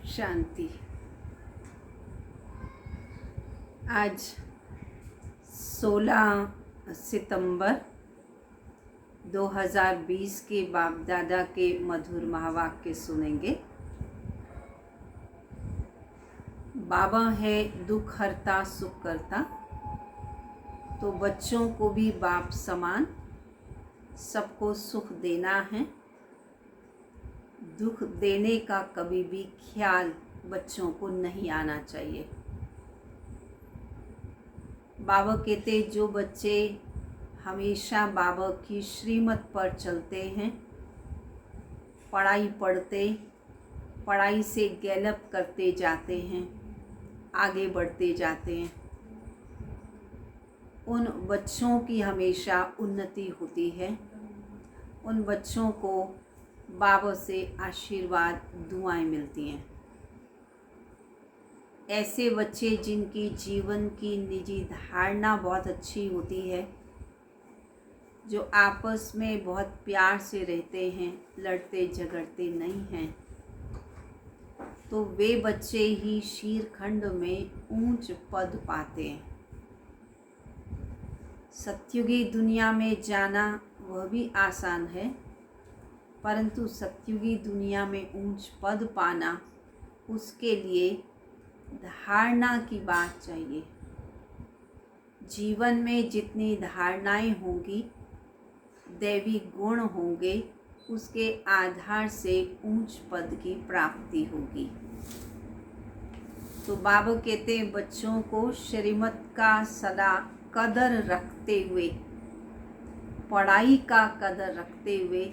शांति। आज 16 सितंबर 2020 के बाप दादा के मधुर महावाक्य सुनेंगे। बाबा है दुख हरता सुख करता, तो बच्चों को भी बाप समान सबको सुख देना है। दुख देने का कभी भी ख्याल बच्चों को नहीं आना चाहिए। बाबा कहते जो बच्चे हमेशा बाबा की श्रीमत पर चलते हैं, पढ़ाई पढ़ते, पढ़ाई से गैलप करते जाते हैं, आगे बढ़ते जाते हैं, उन बच्चों की हमेशा उन्नति होती है। उन बच्चों को बाबा से आशीर्वाद दुआएं मिलती हैं। ऐसे बच्चे जिनकी जीवन की निजी धारणा बहुत अच्छी होती है, जो आपस में बहुत प्यार से रहते हैं, लड़ते झगड़ते नहीं हैं, तो वे बच्चे ही शीरखंड में ऊंच पद पाते हैं। सत्युगी दुनिया में जाना वह भी आसान है, परंतु सत्युगी दुनिया में ऊंच पद पाना, उसके लिए धारणा की बात चाहिए। जीवन में जितनी धारणाएं होंगी, दैवी गुण होंगे, उसके आधार से ऊंच पद की प्राप्ति होगी। तो बाबा कहते हैं बच्चों को श्रीमत का सदा कदर रखते हुए, पढ़ाई का कदर रखते हुए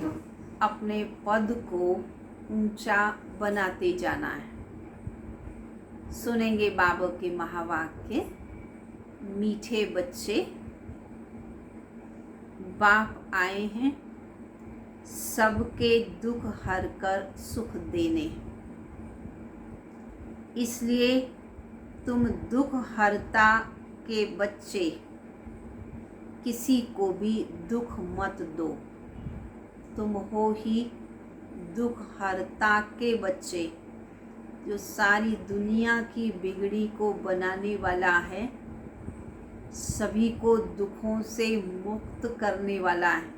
अपने पद को ऊंचा बनाते जाना है। सुनेंगे बाबा के महावाक्य। मीठे बच्चे, बाप आए हैं सबके दुख हर कर सुख देने, इसलिए तुम दुख हरता के बच्चे किसी को भी दुख मत दो। तुम हो ही दुख हरता के बच्चे, जो सारी दुनिया की बिगड़ी को बनाने वाला है, सभी को दुखों से मुक्त करने वाला है।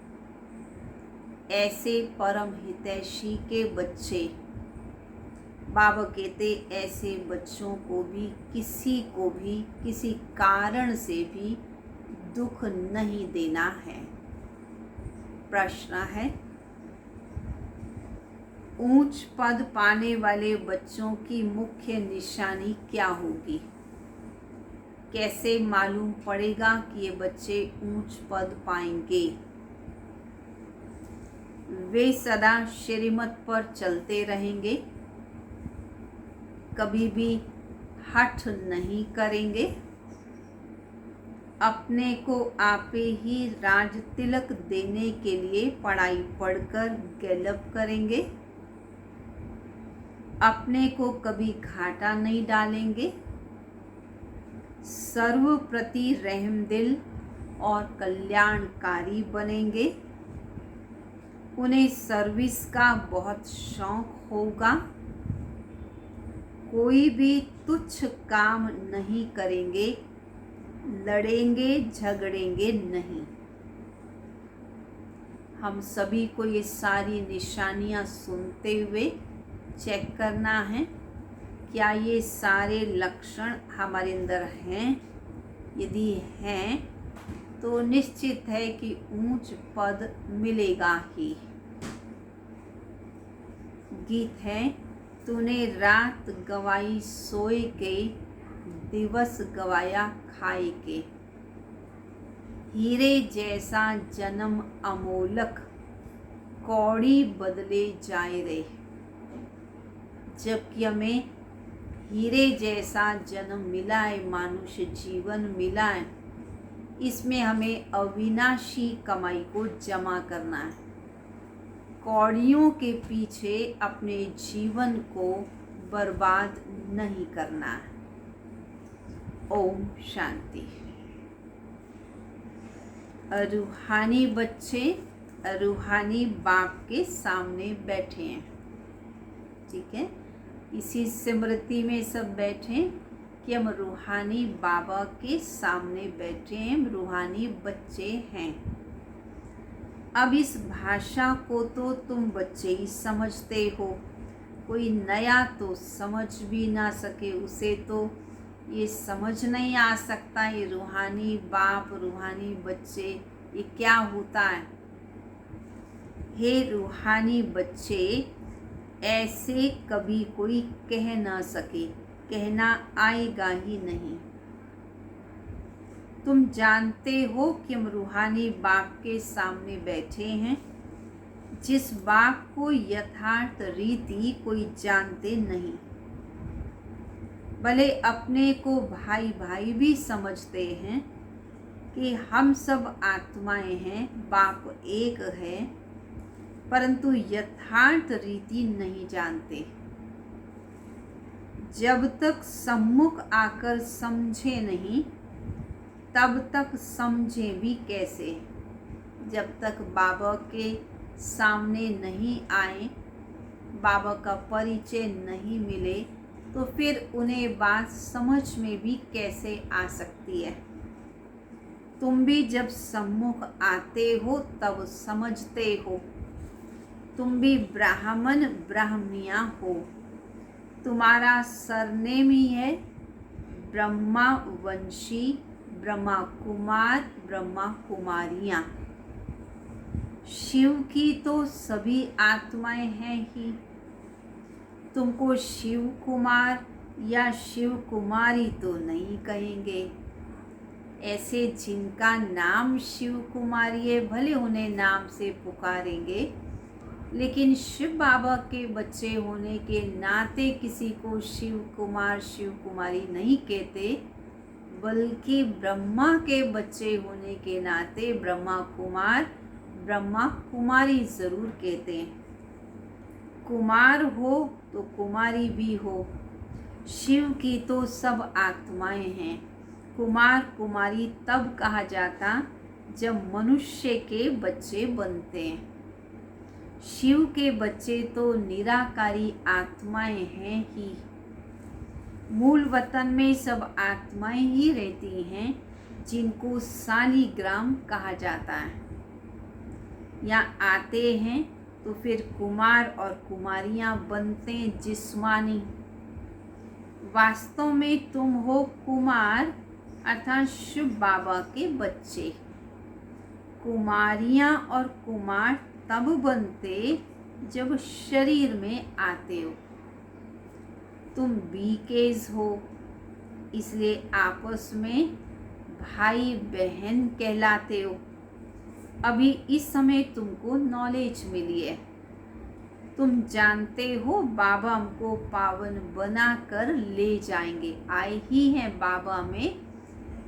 ऐसे परम हितैषी के बच्चे, बाबा कहते ऐसे बच्चों को भी किसी कारण से भी दुख नहीं देना है। प्रश्न है, ऊंच पद पाने वाले बच्चों की मुख्य निशानी क्या होगी? कैसे मालूम पड़ेगा कि ये बच्चे ऊंच पद पाएंगे? वे सदा श्रीमत पर चलते रहेंगे, कभी भी हठ नहीं करेंगे, अपने को आपे ही राज तिलक देने के लिए पढ़ाई पढ़कर गैलप करेंगे, अपने को कभी घाटा नहीं डालेंगे, सर्व प्रति रहमदिल और कल्याणकारी बनेंगे, उन्हें सर्विस का बहुत शौक होगा, कोई भी तुच्छ काम नहीं करेंगे, लड़ेंगे झगड़ेंगे नहीं। हम सभी को ये सारी निशानियां सुनते हुए चेक करना है, क्या ये सारे लक्षण हमारे अंदर हैं? यदि हैं तो निश्चित है कि ऊंच पद मिलेगा ही। गीत है, तूने रात गवाई सोए के, दिवस गवाया खाए के, हीरे जैसा जन्म अमोलक, कौड़ी बदले जाए रे। जबकि हमें हीरे जैसा जन्म मिला है, मानुष्य जीवन मिला है, इसमें हमें अविनाशी कमाई को जमा करना है। कौड़ियों के पीछे अपने जीवन को बर्बाद नहीं करना है। ओम शांति। रूहानी बच्चे रूहानी बाप के सामने बैठे हैं, ठीक है। इसी स्मृति में सब बैठे कि हम रूहानी बाबा के सामने बैठे हैं, हम रूहानी बच्चे हैं। अब इस भाषा को तो तुम बच्चे ही समझते हो, कोई नया तो समझ भी ना सके उसे तो ये समझ नहीं आ सकता ये रूहानी बाप रूहानी बच्चे ये क्या होता है। हे रूहानी बच्चे, ऐसे कभी कोई कह ना सके, कहना आएगा ही नहीं। तुम जानते हो कि हम रूहानी बाप के सामने बैठे हैं, जिस बाप को यथार्थ रीति कोई जानते नहीं। भले अपने को भाई भाई भी समझते हैं कि हम सब आत्माएं हैं, बाप एक है, परंतु यथार्थ रीति नहीं जानते। जब तक सम्मुख आकर समझे नहीं, तब तक समझे भी कैसे। जब तक बाबा के सामने नहीं आए, बाबा का परिचय नहीं मिले, तो फिर उन्हें बात समझ में भी कैसे आ सकती है। तुम भी जब सम्मुख आते हो तब समझते हो। तुम भी ब्राह्मण ब्राह्मणियाँ हो, तुम्हारा सरनेम ही है ब्रह्मा वंशी, ब्रह्मा कुमार, ब्रह्मा कुमारियाँ। शिव की तो सभी आत्माएं हैं ही। तुमको शिव कुमार या शिव कुमारी तो नहीं कहेंगे। ऐसे जिनका नाम शिव कुमारी है, भले उन्हें नाम से पुकारेंगे, लेकिन शिव बाबा के बच्चे होने के नाते किसी को शिव कुमार शिव कुमारी नहीं कहते, बल्कि ब्रह्मा के बच्चे होने के नाते ब्रह्मा कुमार ब्रह्मा कुमारी ज़रूर कहते हैं। कुमार हो तो कुमारी भी हो। शिव की तो सब आत्माएं हैं। कुमार कुमारी तब कहा जाता जब मनुष्य के बच्चे बनते हैं। शिव के बच्चे तो निराकारी आत्माएं हैं ही। मूल वतन में सब आत्माएं ही रहती हैं, जिनको सालीग्राम कहा जाता है। यहाँ आते हैं तो फिर कुमार और कुमारियाँ बनते हैं जिस्मानी। वास्तव में तुम हो कुमार अर्थात शिव बाबा के बच्चे। कुमारियाँ और कुमार तब बनते जब शरीर में आते हो। तुम बीकेज हो, इसलिए आपस में भाई बहन कहलाते हो। अभी इस समय तुमको नॉलेज मिली है। तुम जानते हो बाबा हमको पावन बना कर ले जाएंगे। आए ही हैं बाबा में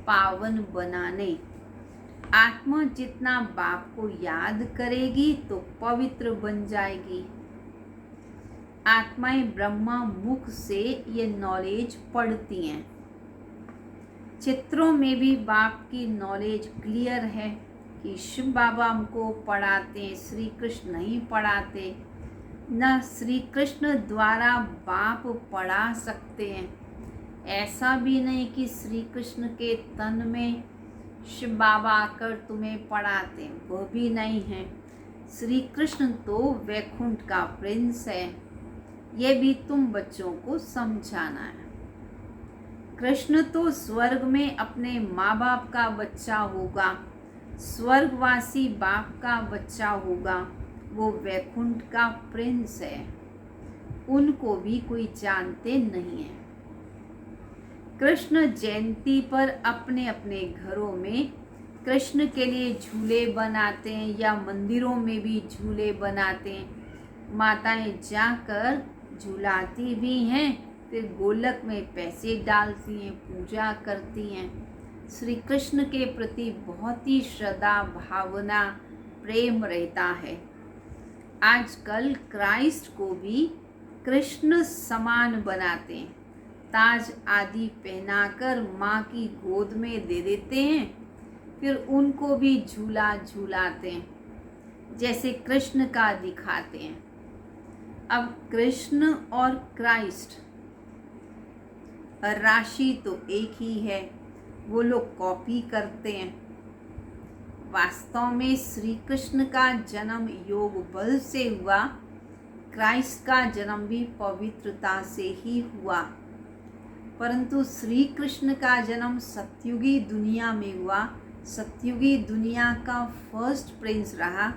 पावन बनाने। आत्मा जितना बाप को याद करेगी तो पवित्र बन जाएगी। आत्माएं ब्रह्मा मुख से ये नॉलेज पढ़ती हैं। चित्रों में भी बाप की नॉलेज क्लियर है कि शिव बाबा हमको पढ़ाते हैं, श्री कृष्ण नहीं पढ़ाते। न श्री कृष्ण द्वारा बाप पढ़ा सकते हैं। ऐसा भी नहीं कि श्री कृष्ण के तन में शिव बाबा आकर तुम्हें पढ़ाते हैं, वह भी नहीं है। श्री कृष्ण तो वैकुंठ का प्रिंस है, यह भी तुम बच्चों को समझाना है। कृष्ण तो स्वर्ग में अपने माँ बाप का बच्चा होगा, स्वर्गवासी बाप का बच्चा होगा, वो वैकुंठ का प्रिंस है। उनको भी कोई जानते नहीं है। कृष्ण जयंती पर अपने अपने घरों में कृष्ण के लिए झूले बनाते हैं या मंदिरों में भी झूले बनाते हैं। माताएं जाकर झूलाती भी हैं, फिर गोलक में पैसे डालती हैं, पूजा करती हैं। श्री कृष्ण के प्रति बहुत ही श्रद्धा भावना प्रेम रहता है। आजकल क्राइस्ट को भी कृष्ण समान बनाते हैं। ताज आदि पहनाकर माँ की गोद में दे देते हैं, फिर उनको भी झूला झूलाते हैं, जैसे कृष्ण का दिखाते हैं। अब कृष्ण और क्राइस्ट राशि तो एक ही है, वो लोग कॉपी करते हैं। वास्तव में श्री कृष्ण का जन्म योग बल से हुआ, क्राइस्ट का जन्म भी पवित्रता से ही हुआ। परंतु श्री कृष्ण का जन्म सतयुगी दुनिया में हुआ, सतयुगी दुनिया का फर्स्ट प्रिंस रहा,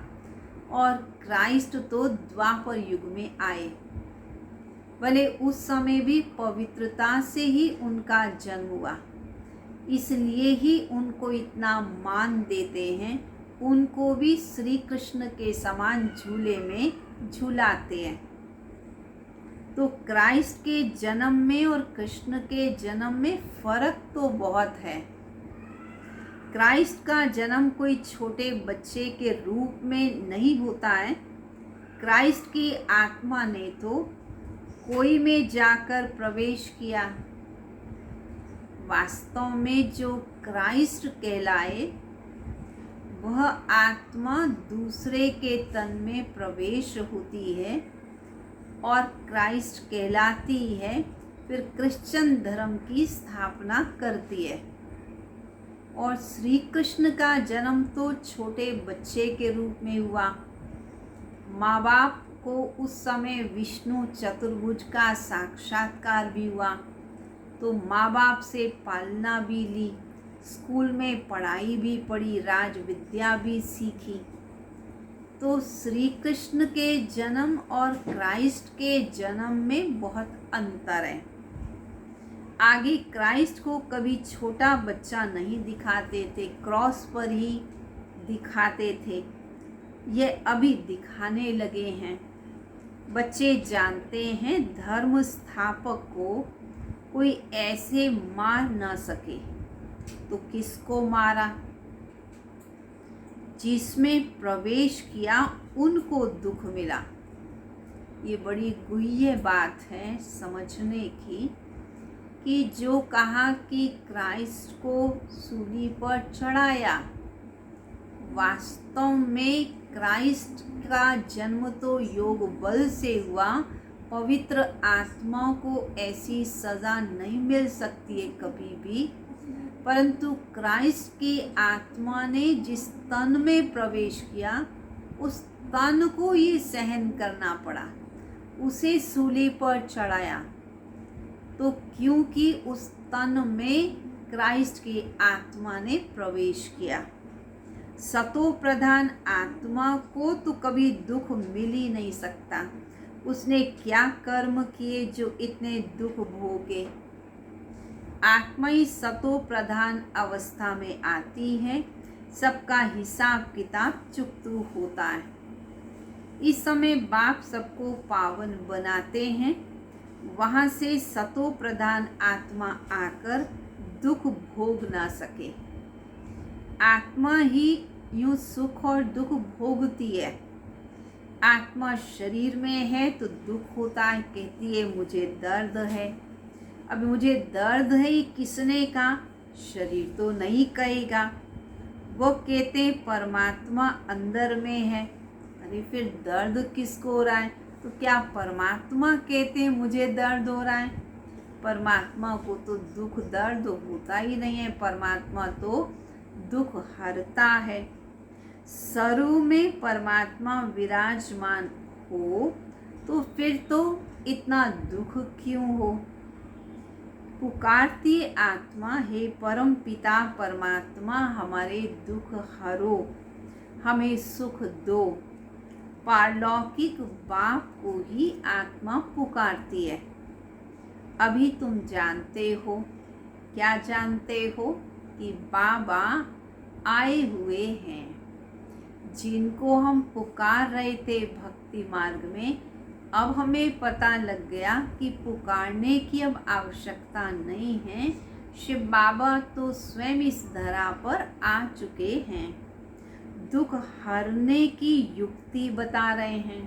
और क्राइस्ट तो द्वापर युग में आए। भले उस समय भी पवित्रता से ही उनका जन्म हुआ, इसलिए ही उनको इतना मान देते हैं। उनको भी श्री कृष्ण के समान झूले में झूलाते हैं। तो क्राइस्ट के जन्म में और कृष्ण के जन्म में फर्क तो बहुत है। क्राइस्ट का जन्म कोई छोटे बच्चे के रूप में नहीं होता है। क्राइस्ट की आत्मा ने तो कोई में जाकर प्रवेश किया। वास्तव में जो क्राइस्ट कहलाए, वह आत्मा दूसरे के तन में प्रवेश होती है और क्राइस्ट कहलाती है, फिर क्रिश्चियन धर्म की स्थापना करती है। और श्री कृष्ण का जन्म तो छोटे बच्चे के रूप में हुआ। माँ बाप को उस समय विष्णु चतुर्भुज का साक्षात्कार भी हुआ, तो माँ बाप से पालना भी ली, स्कूल में पढ़ाई भी पढ़ी, राज विद्या भी सीखी। तो श्री कृष्ण के जन्म और क्राइस्ट के जन्म में बहुत अंतर है। आगे क्राइस्ट को कभी छोटा बच्चा नहीं दिखाते थे, क्रॉस पर ही दिखाते थे। ये अभी दिखाने लगे हैं। बच्चे जानते हैं धर्म स्थापक को कोई ऐसे मार ना सके, तो किसको मारा? जिसमें प्रवेश किया उनको दुख मिला। ये बड़ी गुह्य बात है समझने की, कि जो कहा कि क्राइस्ट को सूली पर चढ़ाया, वास्तव में क्राइस्ट का जन्म तो योग बल से हुआ। पवित्र आत्मा को ऐसी सज़ा नहीं मिल सकती है कभी भी, परंतु क्राइस्ट की आत्मा ने जिस तन में प्रवेश किया, उस तन को ये सहन करना पड़ा, उसे सूली पर चढ़ाया। तो क्योंकि उस तन में क्राइस्ट की आत्मा ने प्रवेश किया। सतो प्रधान आत्मा को तो कभी दुख मिल ही नहीं सकता। उसने क्या कर्म किए जो इतने दुख भोगे? आत्मा ही सतो प्रधान अवस्था में आती है, सबका हिसाब किताब चुकतू होता है। इस समय बाप सबको पावन बनाते हैं, वहाँ से सतो प्रधान आत्मा आकर दुख भोग ना सके। आत्मा ही यूं सुख और दुख भोगती है। आत्मा शरीर में है तो दुख होता है, कहती है मुझे दर्द है। अब मुझे दर्द है ये किसने कहा? शरीर तो नहीं कहेगा। वो कहते हैं परमात्मा अंदर में है। अरे फिर दर्द किसको हो रहा है? तो क्या परमात्मा कहते हैं मुझे दर्द हो रहा है? परमात्मा को तो दुख दर्द होता ही नहीं है। परमात्मा तो दुख हरता है। सरु में परमात्मा विराजमान हो तो फिर तो इतना दुख क्यों हो? पुकारती आत्मा, हे परम पिता परमात्मा हमारे दुख हरो, हमें सुख दो। पारलौकिक बाप को ही आत्मा पुकारती है। अभी तुम जानते हो, क्या जानते हो? कि बाबा आए हुए हैं। जिनको हम पुकार रहे थे भक्ति मार्ग में, अब हमें पता लग गया कि पुकारने की अब आवश्यकता नहीं है। शिव बाबा तो स्वयं इस धरा पर आ चुके हैं, दुख हरने की युक्ति बता रहे हैं।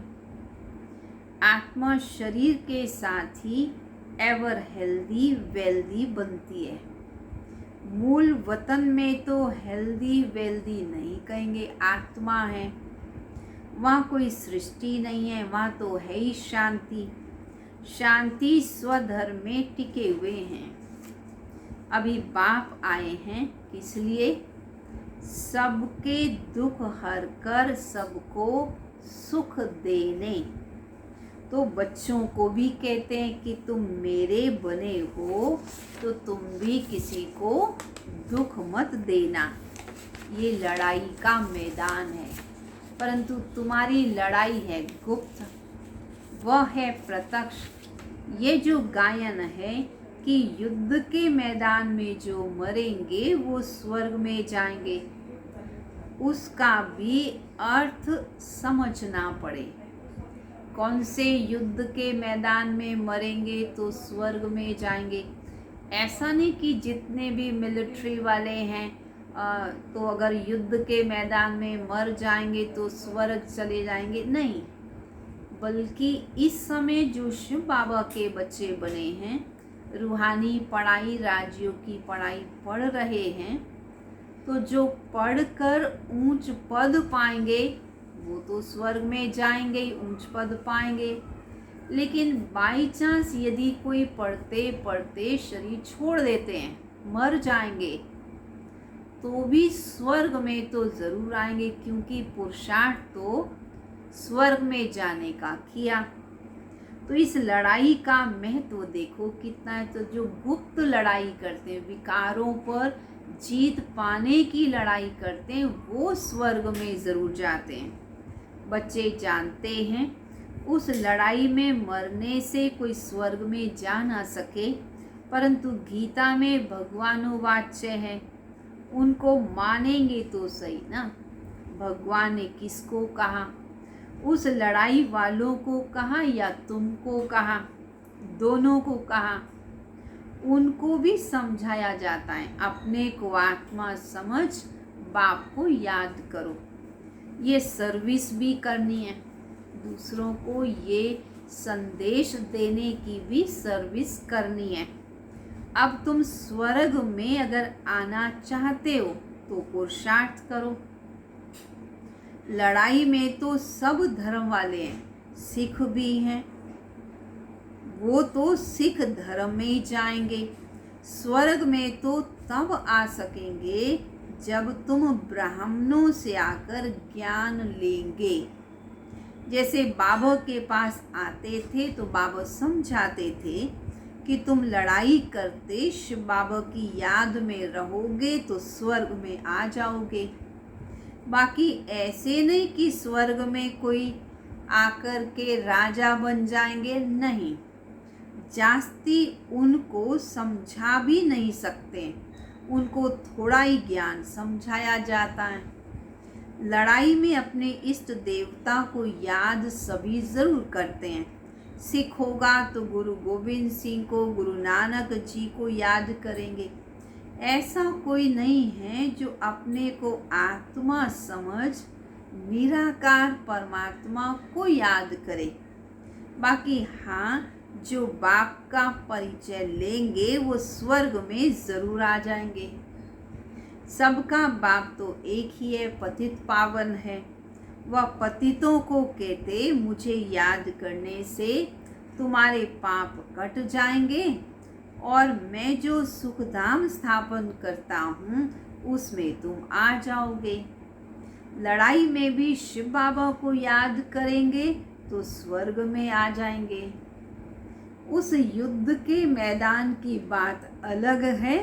आत्मा शरीर के साथ ही एवर हेल्दी वेल्दी बनती है। मूल वतन में तो हेल्दी वेल्दी नहीं कहेंगे, आत्मा है। वहाँ कोई सृष्टि नहीं है, वहाँ तो है ही शांति। शांति स्वधर्म में टिके हुए हैं। अभी बाप आए हैं किस लिए? सबके दुख हर कर सबको सुख देने। तो बच्चों को भी कहते हैं कि तुम मेरे बने हो तो तुम भी किसी को दुख मत देना। ये लड़ाई का मैदान है, परंतु तुम्हारी लड़ाई है गुप्त, वह है प्रत्यक्ष। ये जो गायन है कि युद्ध के मैदान में जो मरेंगे वो स्वर्ग में जाएंगे, उसका भी अर्थ समझना पड़े। कौन से युद्ध के मैदान में मरेंगे तो स्वर्ग में जाएंगे? ऐसा नहीं कि जितने भी मिलिट्री वाले हैं तो अगर युद्ध के मैदान में मर जाएंगे तो स्वर्ग चले जाएंगे, नहीं। बल्कि इस समय जो शिव बाबा के बच्चे बने हैं, रूहानी पढ़ाई, राज्यों की पढ़ाई पढ़ रहे हैं, तो जो पढ़कर ऊंच पद पाएंगे वो तो स्वर्ग में जाएंगे ही, ऊंच पद पाएंगे। लेकिन बाई चांस यदि कोई पढ़ते पढ़ते शरीर छोड़ देते हैं, मर जाएंगे, तो भी स्वर्ग में तो ज़रूर आएंगे, क्योंकि पुरुषार्थ तो स्वर्ग में जाने का किया। तो इस लड़ाई का महत्व देखो कितना है। तो जो गुप्त लड़ाई करते हैं, विकारों पर जीत पाने की लड़ाई करते हैं, वो स्वर्ग में ज़रूर जाते हैं। बच्चे जानते हैं उस लड़ाई में मरने से कोई स्वर्ग में जा ना सके, परंतु गीता में भगवानुवाच्य है, उनको मानेंगे तो सही ना। भगवान ने किसको कहा? उस लड़ाई वालों को कहा या तुमको कहा? दोनों को कहा। उनको भी समझाया जाता है, अपने को आत्मा समझ, बाप को याद करो। ये सर्विस भी करनी है, दूसरों को ये संदेश देने की भी सर्विस करनी है। अब तुम स्वर्ग में अगर आना चाहते हो तो पुरुषार्थ करो। लड़ाई में तो सब धर्म वाले हैं, सिख भी हैं, वो तो सिख धर्म में ही जाएंगे। स्वर्ग में तो तब आ सकेंगे जब तुम ब्राह्मणों से आकर ज्ञान लेंगे। जैसे बाबा के पास आते थे तो बाबा समझाते थे कि तुम लड़ाई करते शिव बाबा की याद में रहोगे तो स्वर्ग में आ जाओगे। बाकी ऐसे नहीं कि स्वर्ग में कोई आकर के राजा बन जाएंगे, नहीं। जास्ती उनको समझा भी नहीं सकते, उनको थोड़ा ही ज्ञान समझाया जाता है। लड़ाई में अपने इष्ट देवता को याद सभी ज़रूर करते हैं। सिख होगा तो गुरु गोविंद सिंह को, गुरु नानक जी को याद करेंगे। ऐसा कोई नहीं है जो अपने को आत्मा समझ निराकार परमात्मा को याद करे। बाकी हाँ, जो बाप का परिचय लेंगे वो स्वर्ग में ज़रूर आ जाएंगे। सबका बाप तो एक ही है, पतित पावन है। वह पतितों को कहते, मुझे याद करने से तुम्हारे पाप कट जाएंगे और मैं जो सुखधाम स्थापन करता हूँ उसमें तुम आ जाओगे। लड़ाई में भी शिव बाबा को याद करेंगे तो स्वर्ग में आ जाएंगे। उस युद्ध के मैदान की बात अलग है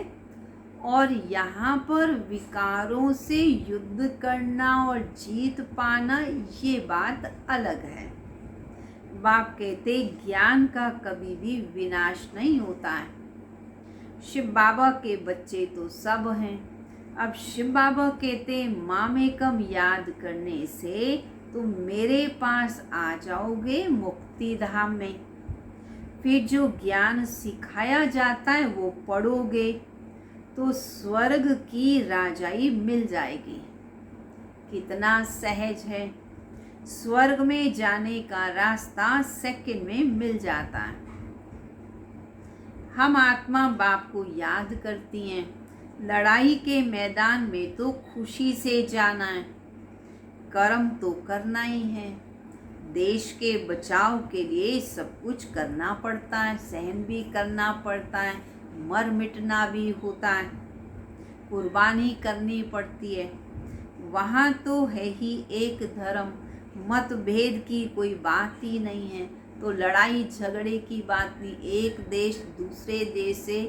और यहाँ पर विकारों से युद्ध करना और जीत पाना ये बात अलग है। बाप कहते ज्ञान का कभी भी विनाश नहीं होता है। शिव बाबा के बच्चे तो सब हैं। अब शिव बाबा कहते मामेकम याद करने से तुम मेरे पास आ जाओगे मुक्ति धाम में। फिर जो ज्ञान सिखाया जाता है वो पढ़ोगे तो स्वर्ग की राजाई मिल जाएगी। कितना सहज है। स्वर्ग में जाने का रास्ता सेकंड में मिल जाता है। हम आत्मा बाप को याद करती हैं। लड़ाई के मैदान में तो खुशी से जाना है। कर्म तो करना ही है। देश के बचाव के लिए सब कुछ करना पड़ता है, सहन भी करना पड़ता है, मर मिटना भी होता है, कुर्बानी करनी पड़ती है। वहाँ तो है ही एक धर्म, मतभेद की कोई बात ही नहीं है, तो लड़ाई झगड़े की बात नहीं। एक देश दूसरे देश से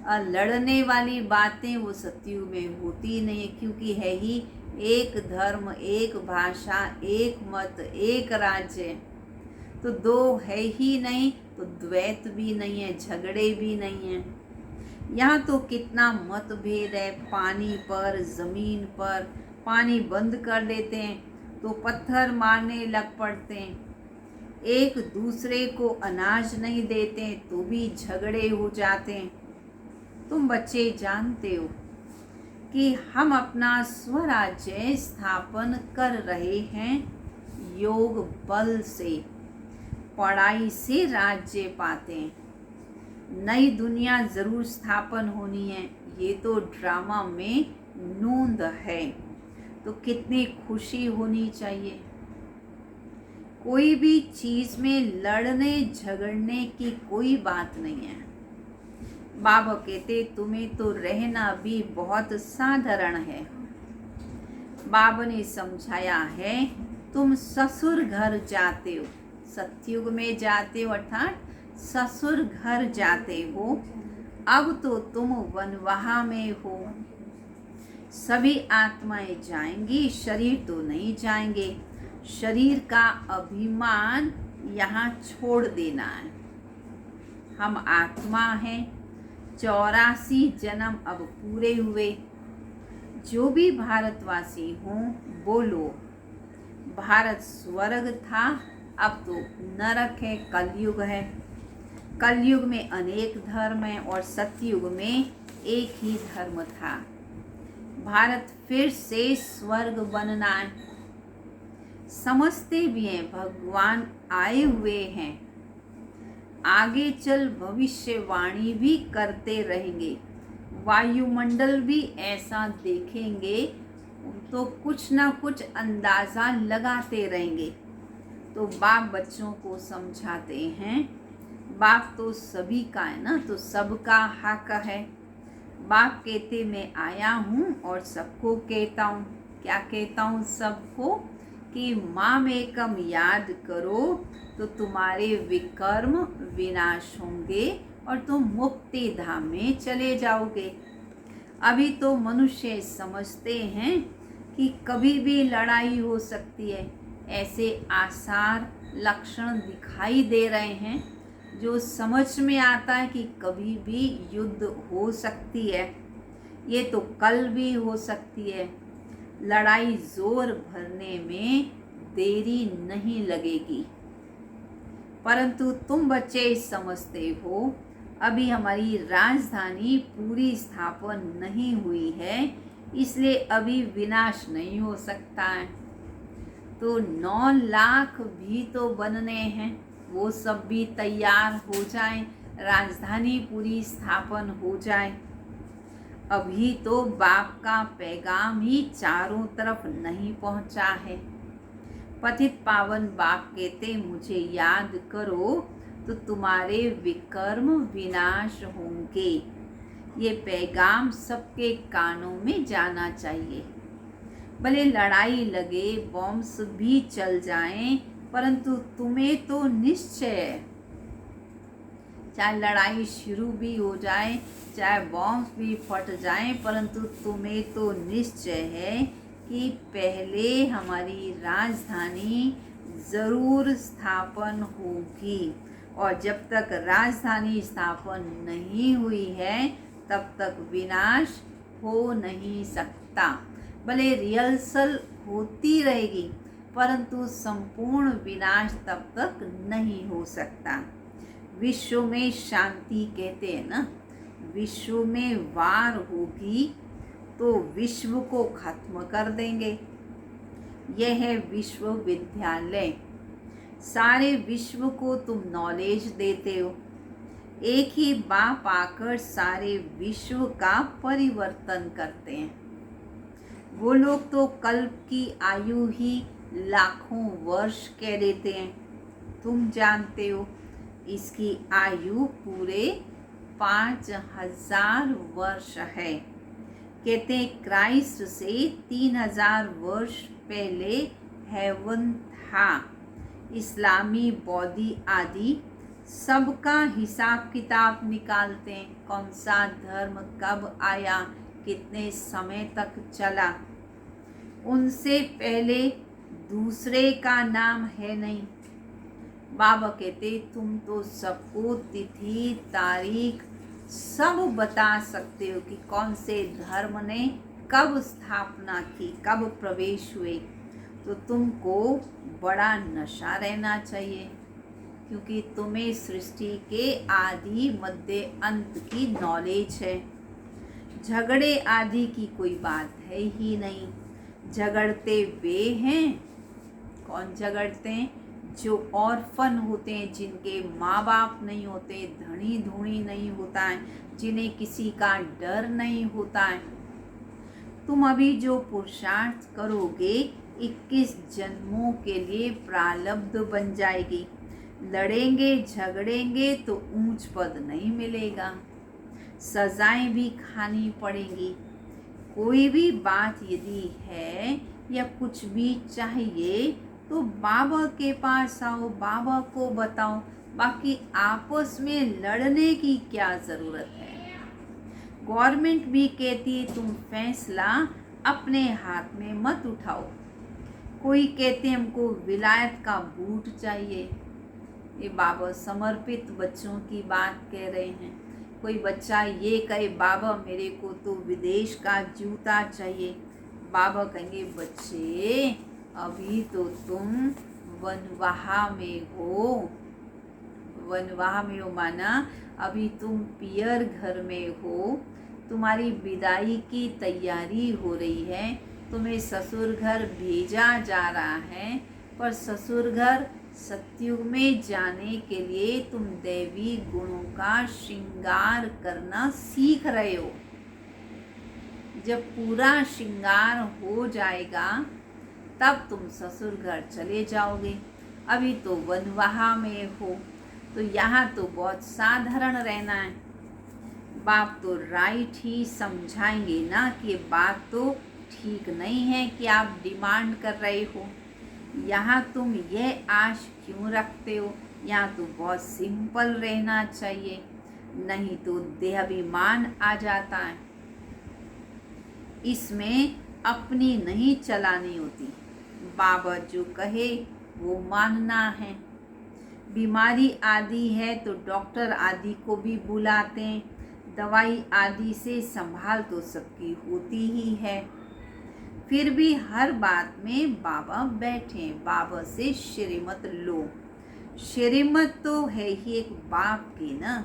लड़ने वाली बातें वो सतयुग में होती नहीं है, क्योंकि है ही एक धर्म, एक भाषा, एक मत, एक राज्य। तो दो है ही नहीं, तो द्वैत भी नहीं है, झगड़े भी नहीं है। यहाँ तो कितना मतभेद है, पानी पर, ज़मीन पर। पानी बंद कर देते हैं तो पत्थर मारने लग पड़ते हैं। एक दूसरे को अनाज नहीं देते तो भी झगड़े हो जाते हैं। तुम बच्चे जानते हो कि हम अपना स्वराज्य स्थापन कर रहे हैं योग बल से, पढ़ाई से राज्य पाते हैं। नई दुनिया जरूर स्थापन होनी है, ये तो ड्रामा में नोंद है। तो कितनी खुशी होनी चाहिए। कोई भी चीज में लड़ने झगड़ने की कोई बात नहीं है। बाबा कहते तुम्हें तो रहना भी बहुत साधारण है। बाबा ने समझाया है, तुम ससुर घर जाते हो, सतयुग में जाते हो अर्थात ससुर घर जाते हो। अब तो तुम वनवाह में हो। सभी आत्माएं जाएंगी, शरीर तो नहीं जाएंगे। शरीर का अभिमान यहाँ छोड़ देना है। हम आत्मा हैं, 84 जन्म अब पूरे हुए। जो भी भारतवासी हों बोलो, भारत स्वर्ग था, अब तो नरक है, कलयुग है। कलयुग में अनेक धर्म हैं और सतयुग में एक ही धर्म था। भारत फिर से स्वर्ग बनना है। समझते भी हैं भगवान आए हुए हैं, आगे चल भविष्यवाणी भी करते रहेंगे। वायुमंडल भी ऐसा देखेंगे तो कुछ ना कुछ अंदाज़ा लगाते रहेंगे। तो बाप बच्चों को समझाते हैं, बाप तो सभी का है ना, तो सबका हक है। बाप कहते मैं आया हूँ और सबको कहता हूँ। क्या कहता हूँ सबको? कि माम एकम याद करो तो तुम्हारे विकर्म विनाश होंगे और तुम मुक्ति धाम में चले जाओगे। अभी तो मनुष्य समझते हैं कि कभी भी लड़ाई हो सकती है, ऐसे आसार लक्षण दिखाई दे रहे हैं जो समझ में आता है कि कभी भी युद्ध हो सकती है। ये तो कल भी हो सकती है। लड़ाई जोर भरने में देरी नहीं लगेगी। परंतु तुम बच्चे समझते हो अभी हमारी राजधानी पूरी स्थापन नहीं हुई है, इसलिए अभी विनाश नहीं हो सकता है। तो 9 लाख भी तो बनने हैं, वो सब भी तैयार हो जाए, राजधानी पूरी स्थापन हो जाए। अभी तो बाप का पैगाम ही चारों तरफ नहीं पहुंचा है। पतित पावन बाप कहते मुझे याद करो तो तुम्हारे विकर्म विनाश होंगे। ये पैगाम सबके कानों में जाना चाहिए। भले लड़ाई लगे, बॉम्ब्स भी चल जाएं, परंतु तुम्हें तो निश्चय है, चाहे लड़ाई शुरू भी हो जाए, चाहे बॉम्ब्स भी फट जाएं, परंतु तुम्हें तो निश्चय है कि पहले हमारी राजधानी ज़रूर स्थापन होगी। और जब तक राजधानी स्थापन नहीं हुई है तब तक विनाश हो नहीं सकता। भले रिहर्सल होती रहेगी, परंतु संपूर्ण विनाश तब तक नहीं हो सकता। विश्व में शांति कहते हैं ना, विश्व में वार होगी तो विश्व को खत्म कर देंगे। यह है विश्वविद्यालय। सारे विश्व को तुम नॉलेज देते हो। एक ही बाप आकर सारे विश्व का परिवर्तन करते हैं। वो लोग तो कल्प की आयु ही लाखों वर्ष कह देते हैं। तुम जानते हो इसकी आयु पूरे 5000 वर्ष है। कहते हैं क्राइस्ट से 3000 वर्ष पहले हेवन था। इस्लामी, बौद्धी आदि सबका हिसाब किताब निकालते हैं, कौन सा धर्म कब आया, कितने समय तक चला। उनसे पहले दूसरे का नाम है नहीं। बाबा कहते तुम तो सबको तिथि तारीख सब बता सकते हो कि कौन से धर्म ने कब स्थापना की, कब प्रवेश हुए। तो तुमको बड़ा नशा रहना चाहिए, क्योंकि तुम्हें सृष्टि के आदि मध्य अंत की नॉलेज है। झगड़े आदि की कोई बात है ही नहीं। झगड़ते वे हैं, कौन झगड़ते हैं? जो ऑर्फन होते हैं, जिनके माँ बाप नहीं होते, धनी धूनी नहीं होता है, जिन्हें किसी का डर नहीं होता है। तुम अभी जो पुरुषार्थ करोगे 21 जन्मों के लिए प्रारब्ध बन जाएगी। लड़ेंगे झगड़ेंगे तो ऊंच पद नहीं मिलेगा, सजाएं भी खानी पड़ेंगी। कोई भी बात यदि है या कुछ भी चाहिए तो बाबा के पास आओ, बाबा को बताओ। बाकी आपस में लड़ने की क्या ज़रूरत है? गवर्नमेंट भी कहती है तुम फैसला अपने हाथ में मत उठाओ। कोई कहते हैं हमको विलायत का बूट चाहिए। ये बाबा समर्पित बच्चों की बात कह रहे हैं। कोई बच्चा ये कहे बाबा मेरे को तो विदेश का जूता चाहिए। बाबा कहेंगे बच्चे अभी तो तुम वनवाह में हो। वनवाह में हो माना अभी तुम पियर घर में हो। तुम्हारी विदाई की तैयारी हो रही है, तुम्हें ससुर घर भेजा जा रहा है। पर ससुर घर सतयुग में जाने के लिए तुम दैवी गुणों का श्रृंगार करना सीख रहे हो। जब पूरा श्रृंगार हो जाएगा तब तुम ससुर घर चले जाओगे। अभी तो वनवाह में हो, तो यहाँ तो बहुत साधारण रहना है। बाप तो राइट ही समझाएंगे ना कि बात तो ठीक नहीं है कि आप डिमांड कर रहे हो। यहाँ तुम यह आश क्यों रखते हो? यहाँ तो बहुत सिंपल रहना चाहिए, नहीं तो देहाभिमान आ जाता है। इसमें अपनी नहीं चलानी होती। बाबा जो कहे वो मानना है। बीमारी आदि है तो डॉक्टर आदि को भी बुलाते हैं। दवाई आदि से संभाल तो सबकी होती ही है। फिर भी हर बात में बाबा बैठे, बाबा से श्रीमत लो। श्रीमत तो है ही एक बाप की ना,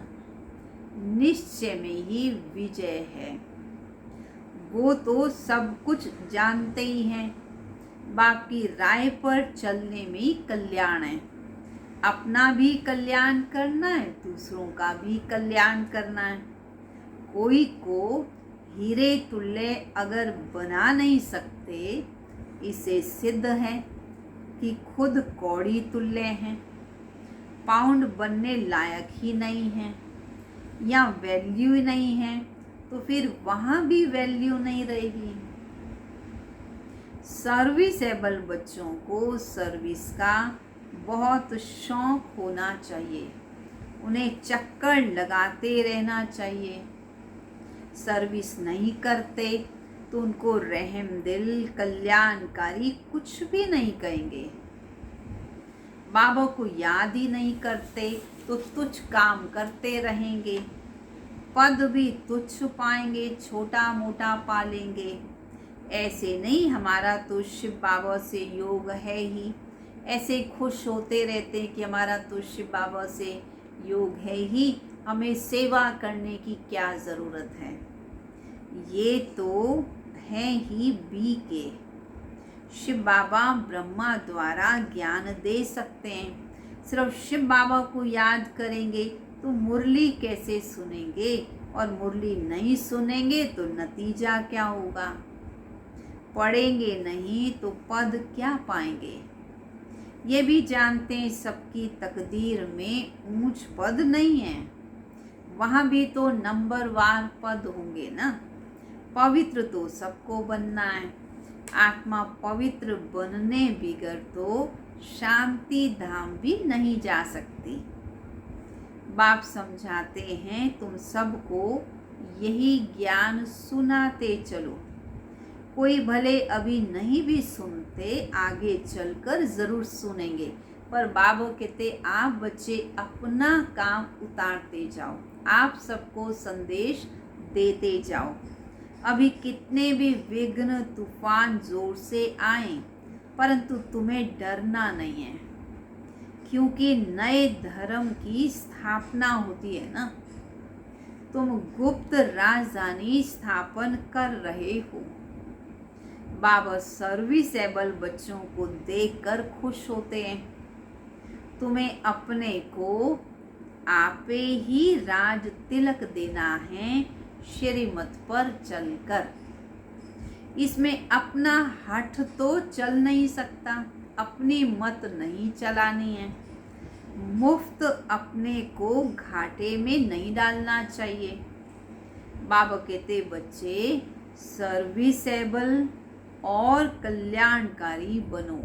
निश्चय में ही विजय है। वो तो सब कुछ जानते ही हैं। बाप की राय पर चलने में ही कल्याण है। अपना भी कल्याण करना है, दूसरों का भी कल्याण करना है। कोई को हीरे तुल्य अगर बना नहीं सकते, इसे सिद्ध है कि खुद कौड़ी तुल्य हैं। पाउंड बनने लायक ही नहीं है या वैल्यू नहीं है, तो फिर वहाँ भी वैल्यू नहीं रहेगी। सर्विसेबल बच्चों को सर्विस का बहुत शौक होना चाहिए। उन्हें चक्कर लगाते रहना चाहिए। सर्विस नहीं करते तो उनको रहम दिल कल्याणकारी कुछ भी नहीं कहेंगे। बाबा को याद ही नहीं करते तो तुच्छ काम करते रहेंगे। पद भी तुच्छ पाएंगे, छोटा मोटा पालेंगे। ऐसे नहीं, हमारा तो शिव बाबा से योग है ही। ऐसे खुश होते रहते हैं कि हमारा तो शिव बाबा से योग है ही, हमें सेवा करने की क्या ज़रूरत है। ये तो हैं ही बी के। शिव बाबा ब्रह्मा द्वारा ज्ञान दे सकते हैं। सिर्फ शिव बाबा को याद करेंगे तो मुरली कैसे सुनेंगे, और मुरली नहीं सुनेंगे तो नतीजा क्या होगा। पढ़ेंगे नहीं तो पद क्या पाएंगे। ये भी जानते हैं सबकी तकदीर में ऊंच पद नहीं है, वहाँ भी तो नंबरवार पद होंगे ना। पवित्र तो सबको बनना है, आत्मा पवित्र बनने बिगर तो शांति धाम भी नहीं जा सकती। बाप समझाते हैं तुम सबको यही ज्ञान सुनाते चलो। कोई भले अभी नहीं भी सुनते, आगे चलकर जरूर सुनेंगे। पर बाबा कहते आप बच्चे अपना काम उतारते जाओ, आप सबको संदेश देते जाओ। अभी कितने भी विघ्न तूफान जोर से आए, परंतु तुम्हें डरना नहीं है, क्योंकि नए धर्म की स्थापना होती है ना। तुम गुप्त राजधानी स्थापन कर रहे हो। बाबा सर्विसेबल बच्चों को देखकर खुश होते हैं। तुम्हें अपने को आपे ही राज तिलक देना है, श्रीमत पर चलकर। इसमें अपना हठ तो चल नहीं सकता, अपनी मत नहीं चलानी है। मुफ्त अपने को घाटे में नहीं डालना चाहिए। बाबा कहते बच्चे सर्विसेबल और कल्याणकारी बनो।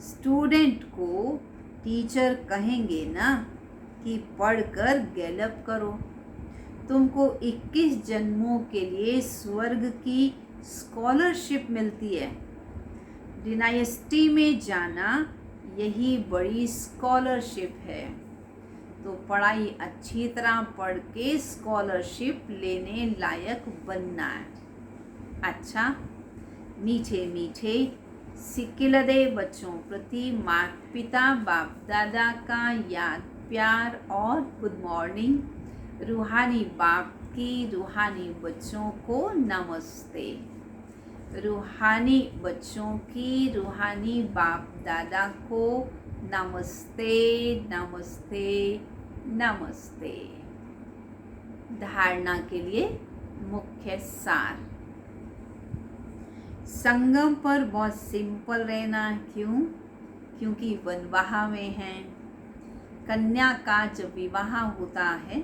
स्टूडेंट को टीचर कहेंगे ना कि पढ़कर गैलप करो। तुमको 21 जन्मों के लिए स्वर्ग की स्कॉलरशिप मिलती है। डिनाइस्टी में जाना यही बड़ी स्कॉलरशिप है। तो पढ़ाई अच्छी तरह पढ़ के स्कॉलरशिप लेने लायक बनना है। अच्छा, मीठे मीठे सिकिलदे बच्चों प्रति माता पिता बाप दादा का याद प्यार और गुड मॉर्निंग। रूहानी बाप की रूहानी बच्चों को नमस्ते। रूहानी बच्चों की रूहानी बाप दादा को नमस्ते नमस्ते नमस्ते। धारणा के लिए मुख्य सार। संगम पर बहुत सिंपल रहना। क्यों? क्योंकि वनवाह में हैं। कन्या का जब विवाह होता है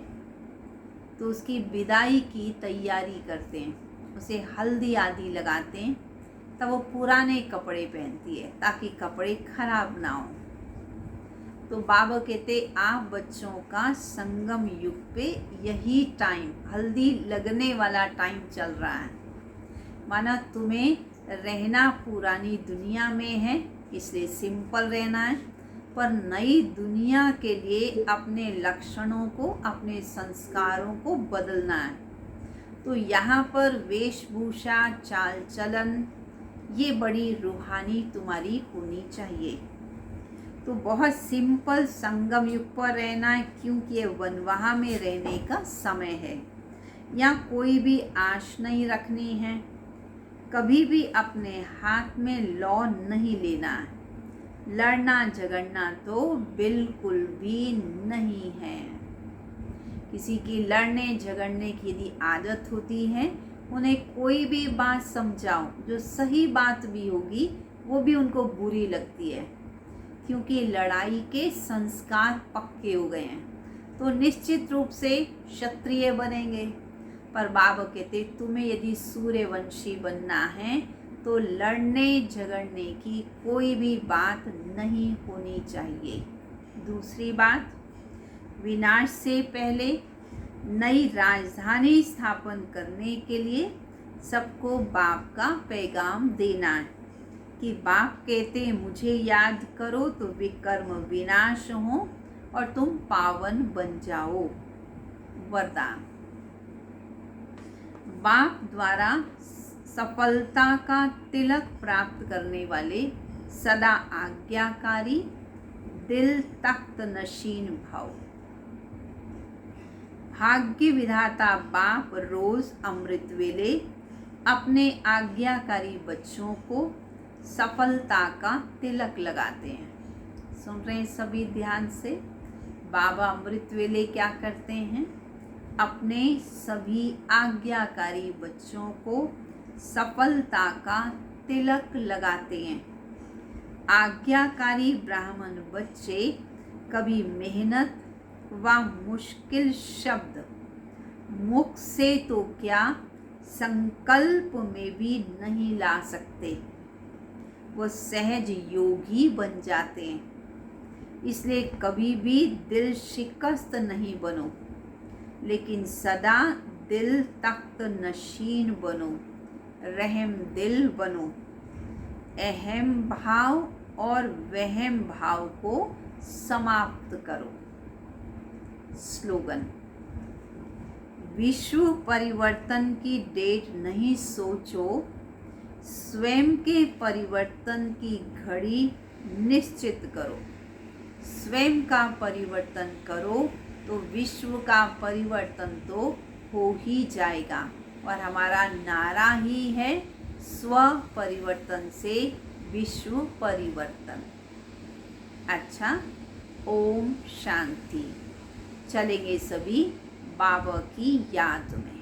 तो उसकी विदाई की तैयारी करते हैं, उसे हल्दी आदि लगाते हैं, तब वो पुराने कपड़े पहनती है ताकि कपड़े खराब ना हो। तो बाबा कहते आप बच्चों का संगम युग पे यही टाइम, हल्दी लगने वाला टाइम चल रहा है। माना तुम्हें रहना पुरानी दुनिया में है, इसलिए सिंपल रहना है, पर नई दुनिया के लिए अपने लक्षणों को, अपने संस्कारों को बदलना है। तो यहाँ पर वेशभूषा, चाल चलन ये बड़ी रूहानी तुम्हारी होनी चाहिए। तो बहुत सिंपल संगम युग पर रहना है, क्योंकि ये वनवाह में रहने का समय है। यहाँ कोई भी आश नहीं रखनी है, कभी भी अपने हाथ में लौ नहीं लेना है। लड़ना झगड़ना तो बिल्कुल भी नहीं है। किसी की लड़ने झगड़ने की यदि आदत होती है, उन्हें कोई भी बात समझाओ जो सही बात भी होगी वो भी उनको बुरी लगती है, क्योंकि लड़ाई के संस्कार पक्के हो गए हैं। तो निश्चित रूप से क्षत्रिय बनेंगे। पर बाबा कहते तुम्हें यदि सूर्यवंशी बनना है तो लड़ने झगड़ने की कोई भी बात नहीं होनी चाहिए। दूसरी बात, विनाश से पहले नई राजधानी स्थापन करने के लिए सबको बाप का पैगाम देना है कि बाप कहते मुझे याद करो तो विकर्म विनाश हो और तुम पावन बन जाओ। वरदान। बाप द्वारा सफलता का तिलक प्राप्त करने वाले सदा आज्ञाकारी, दिल तख्त नशीन भाव। भाग्य विधाता बाप रोज अमृत वेले अपने आज्ञाकारी बच्चों को सफलता का तिलक लगाते हैं। सुन रहे हैं सभी ध्यान से। बाबा अमृत वेले क्या करते हैं? अपने सभी आज्ञाकारी बच्चों को सफलता का तिलक लगाते हैं। आज्ञाकारी ब्राह्मण बच्चे कभी मेहनत व मुश्किल शब्द मुख से तो क्या संकल्प में भी नहीं ला सकते, वो सहज योगी बन जाते हैं। इसलिए कभी भी दिल शिकस्त नहीं बनो, लेकिन सदा दिल तख्त नशीन बनो, रहम दिल बनो। अहम भाव और वहम भाव को समाप्त करो। स्लोगन: विश्व परिवर्तन की डेट नहीं सोचो, स्वयं के परिवर्तन की घड़ी निश्चित करो। स्वयं का परिवर्तन करो तो विश्व का परिवर्तन तो हो ही जाएगा। और हमारा नारा ही है, स्व परिवर्तन से विश्व परिवर्तन। अच्छा, ओम शांति। चलेंगे सभी बाबा की याद में।